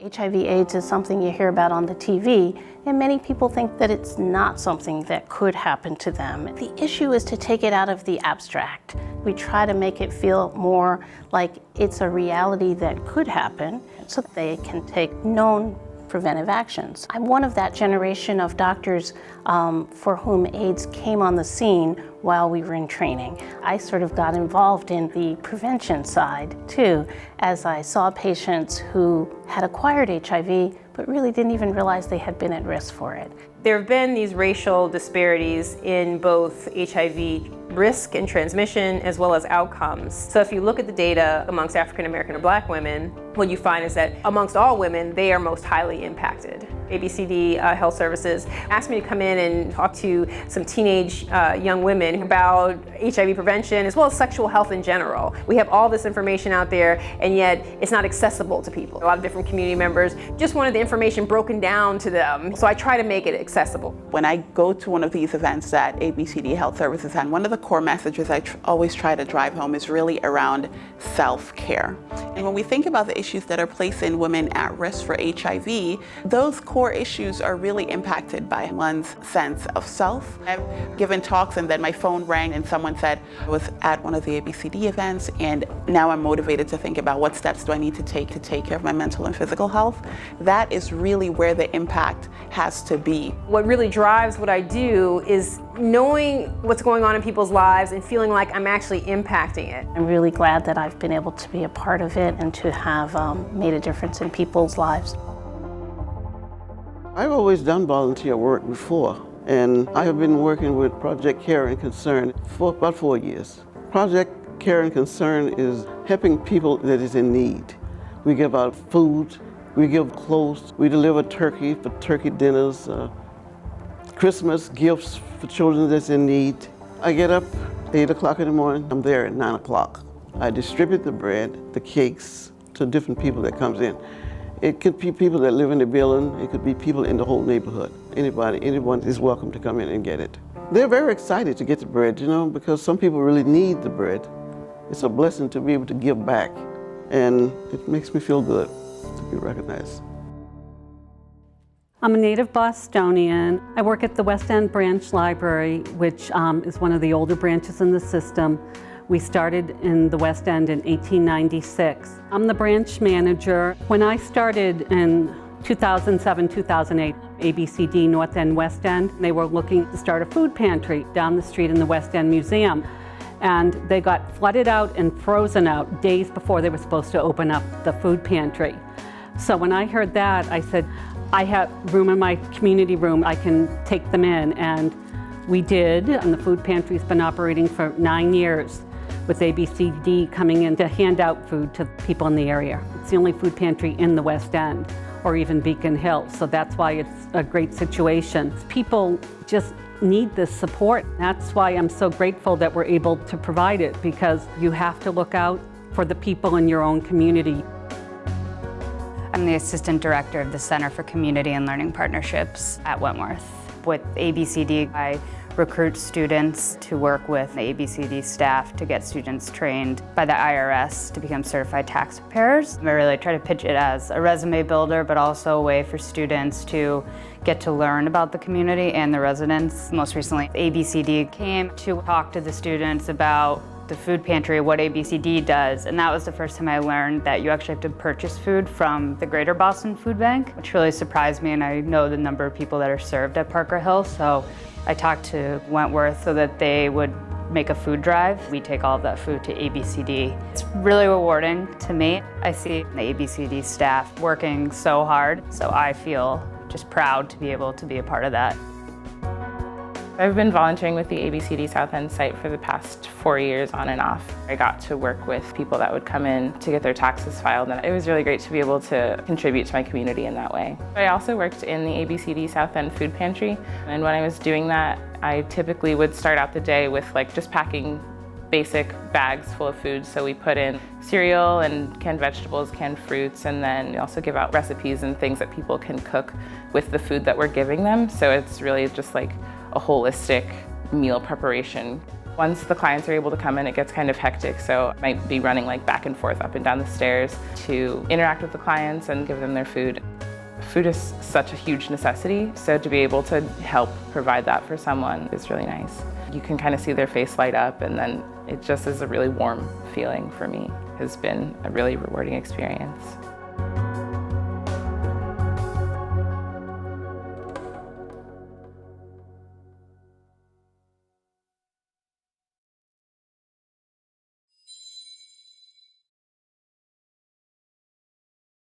HIV/AIDS is something you hear about on the TV, and many people think that it's not something that could happen to them. The issue is to take it out of the abstract. We try to make it feel more like it's a reality that could happen so that they can take known preventive actions. I'm one of that generation of doctors for whom AIDS came on the scene while we were in training. I sort of got involved in the prevention side too, as I saw patients who had acquired HIV but really didn't even realize they had been at risk for it. There have been these racial disparities in both HIV risk and transmission as well as outcomes. So if you look at the data amongst African American or Black women, what you find is that amongst all women, they are most highly impacted. ABCD Health Services asked me to come in and talk to some teenage young women about HIV prevention as well as sexual health in general. We have all this information out there and yet it's not accessible to people. A lot of different community members just wanted the information broken down to them. So I try to make it accessible. When I go to one of these events that ABCD Health Services had, one of the core messages I always try to drive home is really around self-care. And when we think about the issues that are placing women at risk for HIV, those core issues are really impacted by one's sense of self. I've given talks and then my phone rang and someone said, I was at one of the ABCD events and now I'm motivated to think about what steps do I need to take care of my mental and physical health. That is really where the impact has to be. What really drives what I do is knowing what's going on in people's lives and feeling like I'm actually impacting it. I'm really glad that I've been able to be a part of it and to have made a difference in people's lives. I've always done volunteer work before, and I have been working with Project Care and Concern for about 4 years. Project Care and Concern is helping people that is in need. We give out food, we give clothes, we deliver turkey for turkey dinners, Christmas gifts for children that's in need. I get up 8 o'clock in the morning, I'm there at 9 o'clock. I distribute the bread, the cakes to different people that comes in. It could be people that live in the building, it could be people in the whole neighborhood. Anyone is welcome to come in and get it. They're very excited to get the bread, because some people really need the bread. It's a blessing to be able to give back, and it makes me feel good to be recognized. I'm a native Bostonian. I work at the West End Branch Library, which is one of the older branches in the system. We started in the West End in 1896. I'm the branch manager. When I started in 2007, 2008, ABCD North End, West End, they were looking to start a food pantry down the street in the West End Museum. And they got flooded out and frozen out days before they were supposed to open up the food pantry. So when I heard that, I said, I have room in my community room, I can take them in. And we did, and the food pantry's been operating for 9 years, with ABCD coming in to hand out food to people in the area. It's the only food pantry in the West End, or even Beacon Hill, so that's why it's a great situation. People just need this support. That's why I'm so grateful that we're able to provide it, because you have to look out for the people in your own community. I'm the Assistant Director of the Center for Community and Learning Partnerships at Wentworth. With ABCD, I recruit students to work with the ABCD staff to get students trained by the IRS to become certified tax preparers. I really try to pitch it as a resume builder, but also a way for students to get to learn about the community and the residents. Most recently, ABCD came to talk to the students about the food pantry, what ABCD does, and that was the first time I learned that you actually have to purchase food from the Greater Boston Food Bank, which really surprised me, and I know the number of people that are served at Parker Hill, so I talked to Wentworth so that they would make a food drive. We take all of that food to ABCD. It's really rewarding to me. I see the ABCD staff working so hard, so I feel just proud to be able to be a part of that. I've been volunteering with the ABCD South End site for the past 4 years on and off. I got to work with people that would come in to get their taxes filed, and it was really great to be able to contribute to my community in that way. I also worked in the ABCD South End food pantry, and when I was doing that, I typically would start out the day with just packing basic bags full of food. So we put in cereal and canned vegetables, canned fruits, and then we also give out recipes and things that people can cook with the food that we're giving them. So it's really just like a holistic meal preparation. Once the clients are able to come in, it gets kind of hectic, so I might be running like back and forth up and down the stairs to interact with the clients and give them their food. Food is such a huge necessity, so to be able to help provide that for someone is really nice. You can kind of see their face light up, and then it just is a really warm feeling for me. It has been a really rewarding experience.